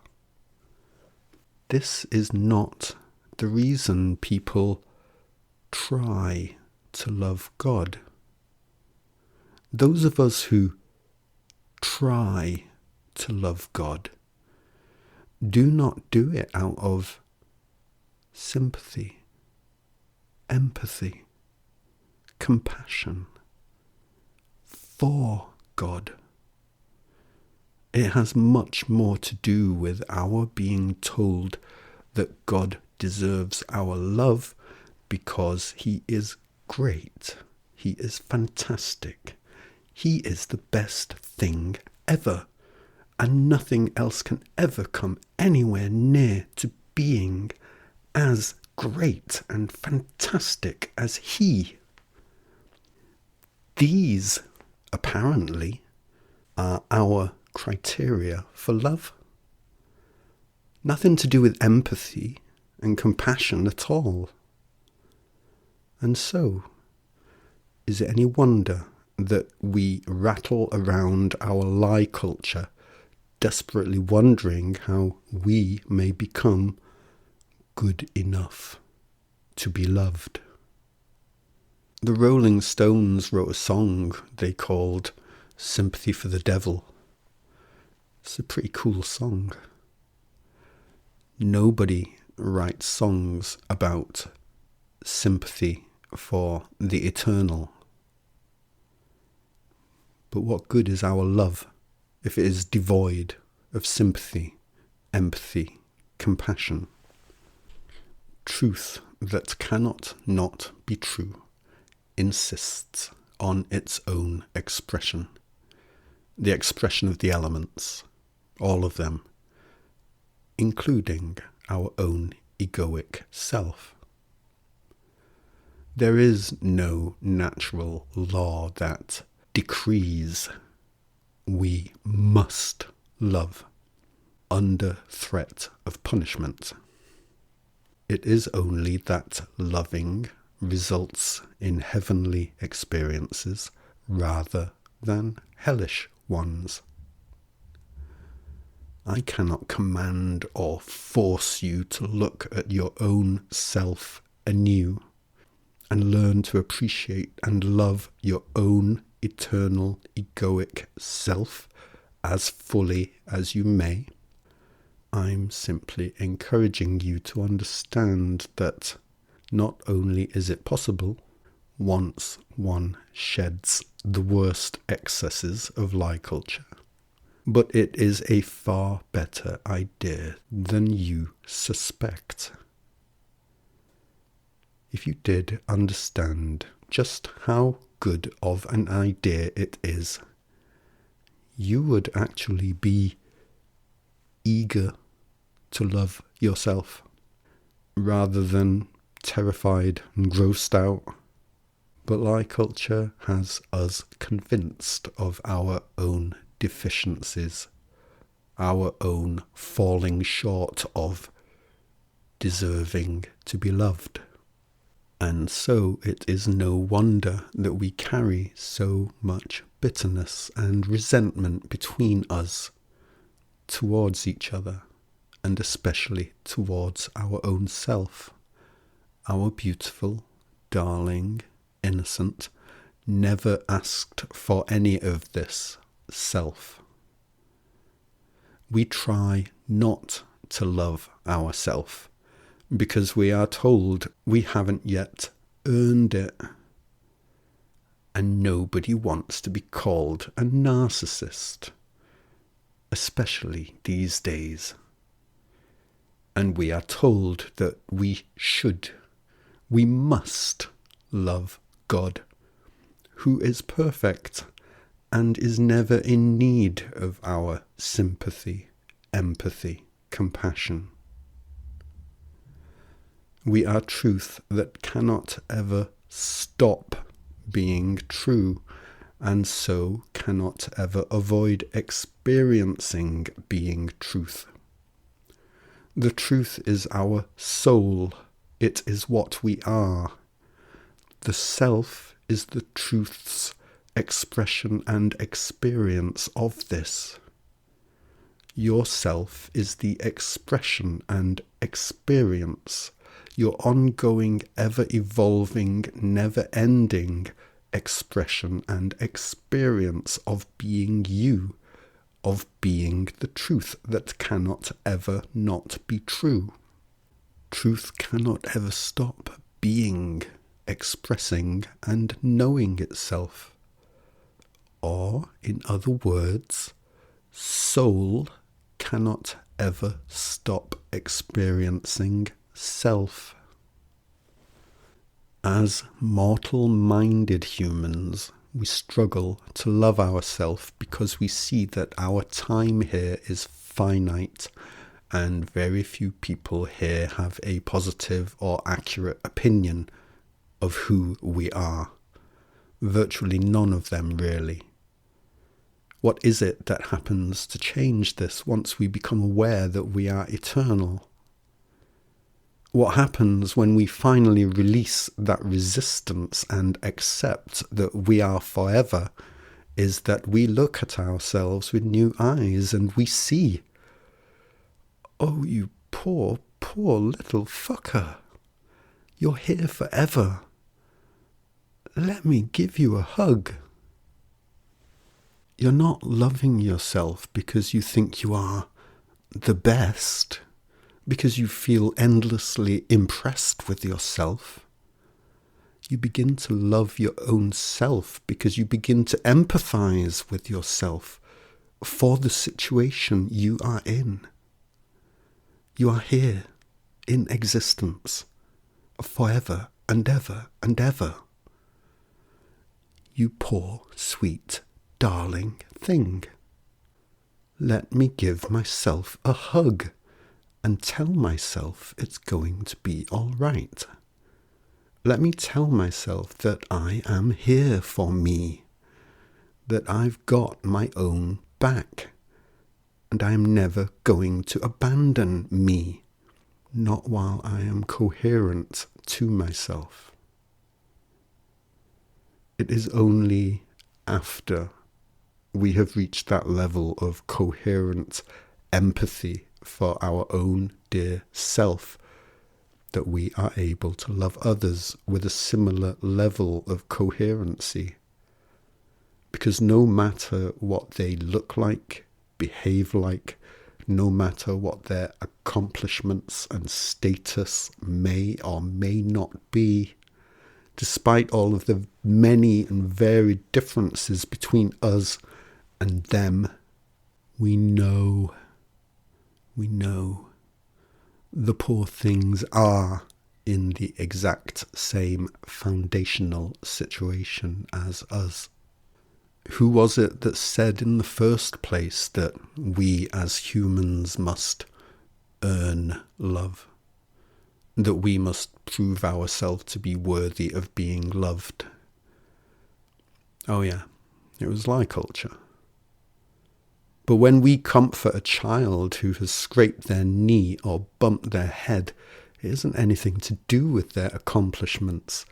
Speaker 1: This is not the reason people try to love God. Those of us who try to love God do not do it out of sympathy, empathy, compassion for God. It has much more to do with our being told that God deserves our love because he is great, he is fantastic, he is the best thing ever, and nothing else can ever come anywhere near to being as great and fantastic as he. These, apparently, are our criteria for love. Nothing to do with empathy and compassion at all. And so, is it any wonder that we rattle around our lie culture, desperately wondering how we may become good enough to be loved? The Rolling Stones wrote a song they called Sympathy for the Devil. It's a pretty cool song. Nobody writes songs about sympathy for the eternal. But what good is our love if it is devoid of sympathy, empathy, compassion? Truth that cannot not be true insists on its own expression. The expression of the elements, all of them, including our own egoic self. There is no natural law that decrees we must love under threat of punishment. It is only that loving results in heavenly experiences rather than hellish ones. I cannot command or force you to look at your own self anew and learn to appreciate and love your own eternal egoic self as fully as you may. I'm simply encouraging you to understand that not only is it possible, once one sheds the worst excesses of lie culture, but it is a far better idea than you suspect. If you did understand just how good of an idea it is, you would actually be eager to love yourself rather than terrified and grossed out. But lie culture has us convinced of our own deficiencies, our own falling short of deserving to be loved. And so it is no wonder that we carry so much bitterness and resentment between us towards each other, and especially towards our own self, our beautiful, darling, innocent, never asked for any of this self. We try not to love ourself because we are told we haven't yet earned it. And nobody wants to be called a narcissist, especially these days. And we are told that we must love God, who is perfect and is never in need of our sympathy, empathy, compassion. We are truth that cannot ever stop being true, and so cannot ever avoid experiencing being truth. The truth is our soul. It is what we are. The self is the truth's expression and experience of this. Your self is the expression and experience, your ongoing, ever-evolving, never-ending expression and experience of being you, of being the truth that cannot ever not be true. Truth cannot ever stop being, expressing and knowing itself. Or, in other words, soul cannot ever stop experiencing self. As mortal-minded humans, we struggle to love ourselves because we see that our time here is finite, and very few people here have a positive or accurate opinion of who we are. Virtually none of them, really. What is it that happens to change this once we become aware that we are eternal? What happens when we finally release that resistance and accept that we are forever is that we look at ourselves with new eyes and we see, oh, you poor, poor little fucker. You're here forever. Let me give you a hug. You're not loving yourself because you think you are the best, because you feel endlessly impressed with yourself. You begin to love your own self because you begin to empathize with yourself for the situation you are in. You are here in existence forever and ever and ever. You poor, sweet, darling thing. Let me give myself a hug and tell myself it's going to be all right. Let me tell myself that I am here for me, that I've got my own back, and I am never going to abandon me, not while I am coherent to myself. It is only after we have reached that level of coherent empathy for our own dear self that we are able to love others with a similar level of coherency. Because no matter what they look like, behave like, no matter what their accomplishments and status may or may not be, despite all of the many and varied differences between us and them, we know the poor things are in the exact same foundational situation as us. Who was it that said in the first place that we as humans must earn love? That we must prove ourselves to be worthy of being loved? Oh yeah, it was lie culture. But when we comfort a child who has scraped their knee or bumped their head, it isn't anything to do with their accomplishments.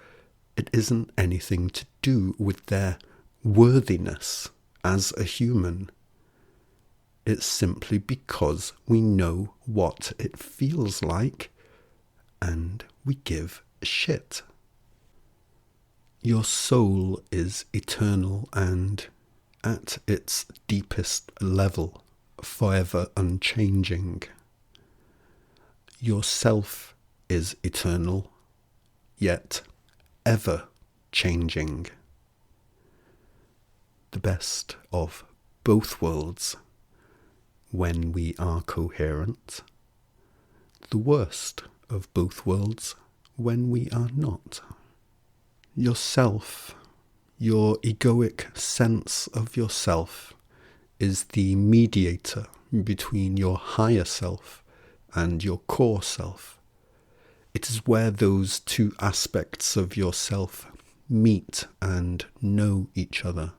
Speaker 1: It isn't anything to do with their worthiness as a human. It's simply because we know what it feels like and we give a shit. Your soul is eternal and, at its deepest level, forever unchanging. Your self is eternal, yet ever changing. The best of both worlds when we are coherent, the worst of both worlds when we are not. Yourself, your egoic sense of yourself, is the mediator between your higher self and your core self. It is where those two aspects of yourself meet and know each other,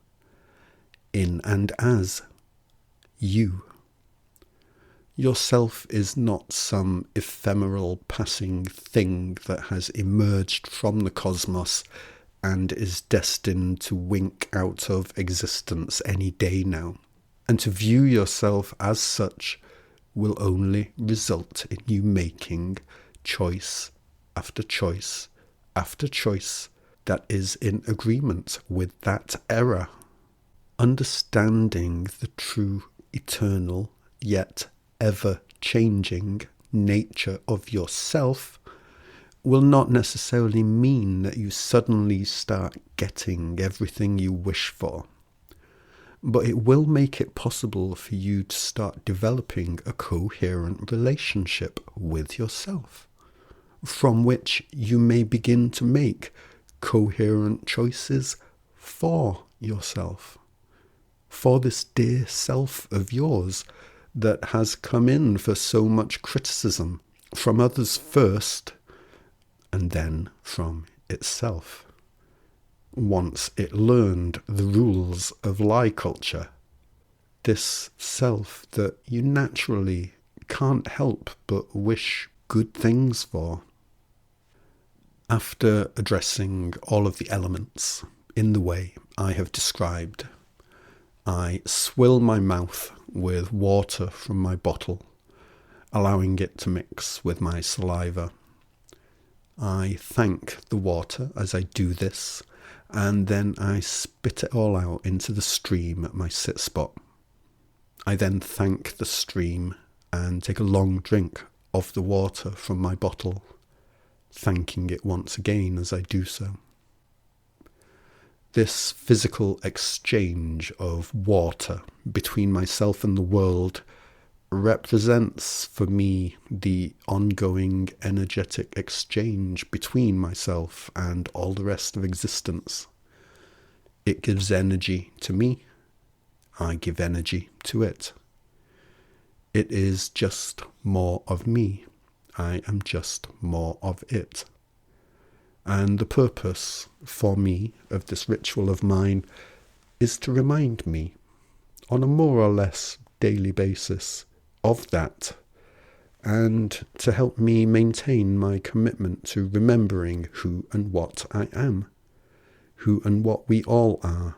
Speaker 1: in and as you. Yourself is not some ephemeral passing thing that has emerged from the cosmos and is destined to wink out of existence any day now. And to view yourself as such will only result in you making choice after choice after choice that is in agreement with that error. Understanding the true, eternal, yet ever-changing nature of yourself will not necessarily mean that you suddenly start getting everything you wish for. But it will make it possible for you to start developing a coherent relationship with yourself, from which you may begin to make coherent choices for yourself, for this dear self of yours that has come in for so much criticism from others first, and then from itself. Once it learned the rules of lie culture, this self that you naturally can't help but wish good things for. After addressing all of the elements in the way I have described, I swill my mouth with water from my bottle, allowing it to mix with my saliva. I thank the water as I do this, and then I spit it all out into the stream at my sit spot. I then thank the stream and take a long drink of the water from my bottle, thanking it once again as I do so. This physical exchange of water between myself and the world represents for me the ongoing energetic exchange between myself and all the rest of existence. It gives energy to me. I give energy to it. It is just more of me. I am just more of it. And the purpose for me of this ritual of mine is to remind me on a more or less daily basis of that, and to help me maintain my commitment to remembering who and what I am, who and what we all are,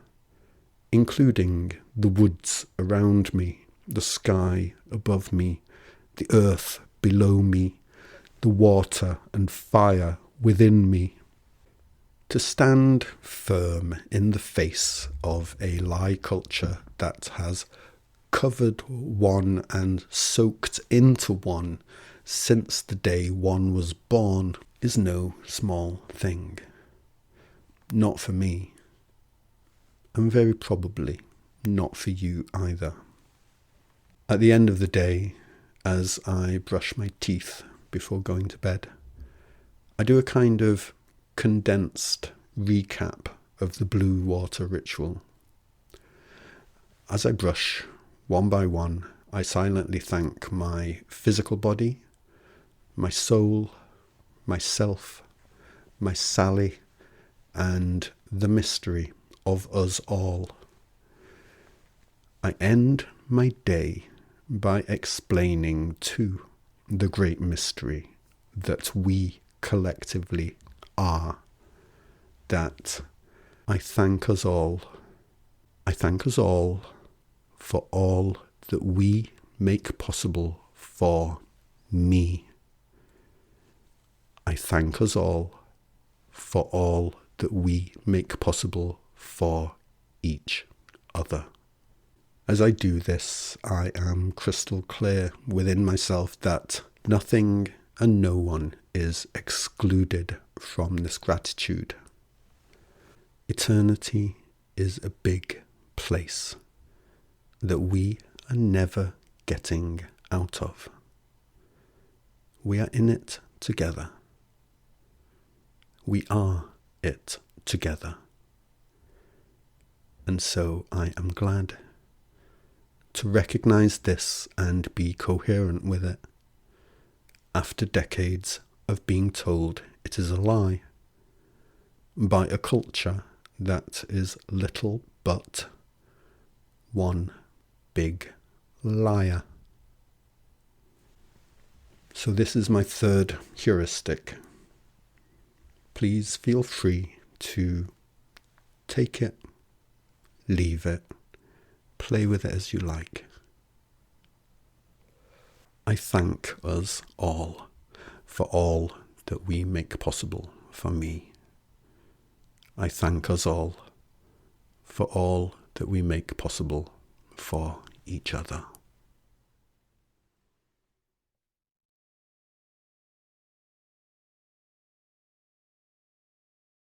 Speaker 1: including the woods around me, the sky above me, the earth below me, the water and fire within me. To stand firm in the face of a lie culture that has covered one and soaked into one since the day one was born is no small thing. Not for me, and very probably not for you either. At the end of the day, as I brush my teeth before going to bed, I do a kind of condensed recap of the blue water ritual. As I brush, one by one, I silently thank my physical body, my soul, myself, my Sally, and the mystery of us all. I end my day by explaining to the great mystery that we collectively are, that I thank us all. I thank us all for all that we make possible for me. I thank us all for all that we make possible for each other. As I do this, I am crystal clear within myself that nothing and no one is excluded from this gratitude. Eternity is a big place that we are never getting out of. We are in it together. We are it together. And so I am glad to recognize this and be coherent with it after decades of being told it is a lie by a culture that is little but one big liar. So this is my third heuristic. Please feel free to take it, leave it, play with it as you like. I thank us all for all that we make possible for me. I thank us all for all that we make possible for each other.